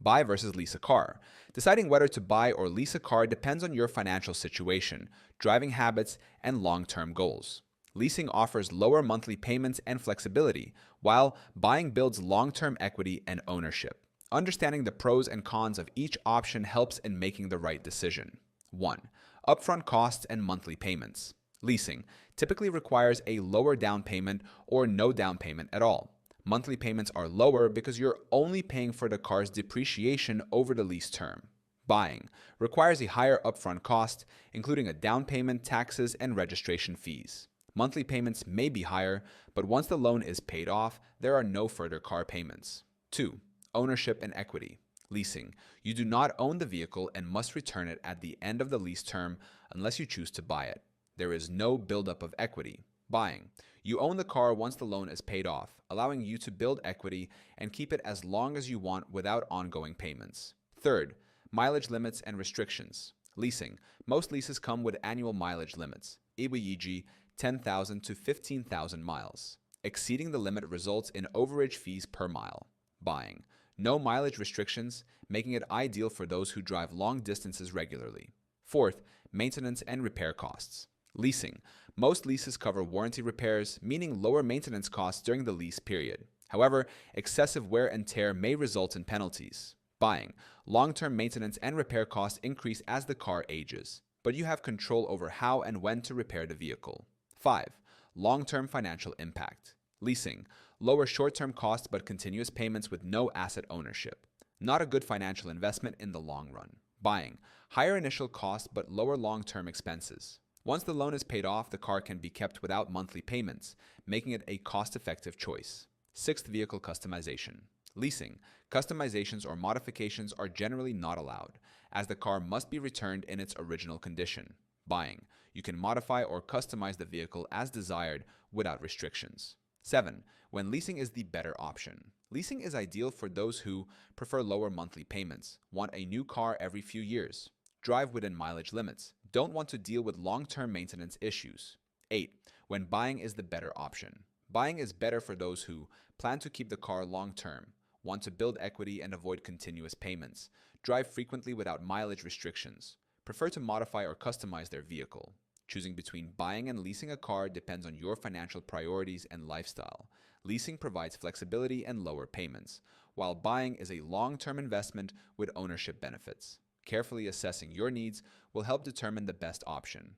Buy versus lease a car. Deciding whether to buy or lease a car depends on your financial situation, driving habits, and long-term goals. Leasing offers lower monthly payments and flexibility, while buying builds long-term equity and ownership. Understanding the pros and cons of each option helps in making the right decision. 1. Upfront costs and monthly payments. Leasing typically requires a lower down payment or no down payment at all. Monthly payments are lower because you're only paying for the car's depreciation over the lease term. Buying requires a higher upfront cost, including a down payment, taxes, and registration fees. Monthly payments may be higher, but once the loan is paid off, there are no further car payments. 2. Ownership and equity. Leasing. You do not own the vehicle and must return it at the end of the lease term unless you choose to buy it. There is no buildup of equity. Buying. You own the car once the loan is paid off, allowing you to build equity and keep it as long as you want without ongoing payments. 3. Mileage limits and restrictions. Leasing. Most leases come with annual mileage limits, e.g., 10,000 to 15,000 miles. Exceeding the limit results in overage fees per mile. Buying. No mileage restrictions, making it ideal for those who drive long distances regularly. 4. Maintenance and repair costs. Leasing. Most leases cover warranty repairs, meaning lower maintenance costs during the lease period. However, excessive wear and tear may result in penalties. Buying. Long-term maintenance and repair costs increase as the car ages, but you have control over how and when to repair the vehicle. 5. Long-term financial impact. Leasing. Lower short-term costs but continuous payments with no asset ownership. Not a good financial investment in the long run. Buying. Higher initial costs but lower long-term expenses. Once the loan is paid off, the car can be kept without monthly payments, making it a cost-effective choice. 6th, vehicle customization. Leasing. Customizations or modifications are generally not allowed, as the car must be returned in its original condition. Buying. You can modify or customize the vehicle as desired without restrictions. 7. When leasing is the better option. Leasing is ideal for those who prefer lower monthly payments, want a new car every few years, drive within mileage limits, don't want to deal with long-term maintenance issues. 8. When buying is the better option. Buying is better for those who plan to keep the car long-term, want to build equity and avoid continuous payments, drive frequently without mileage restrictions, prefer to modify or customize their vehicle. Choosing between buying and leasing a car depends on your financial priorities and lifestyle. Leasing provides flexibility and lower payments, while buying is a long-term investment with ownership benefits. Carefully assessing your needs will help determine the best option.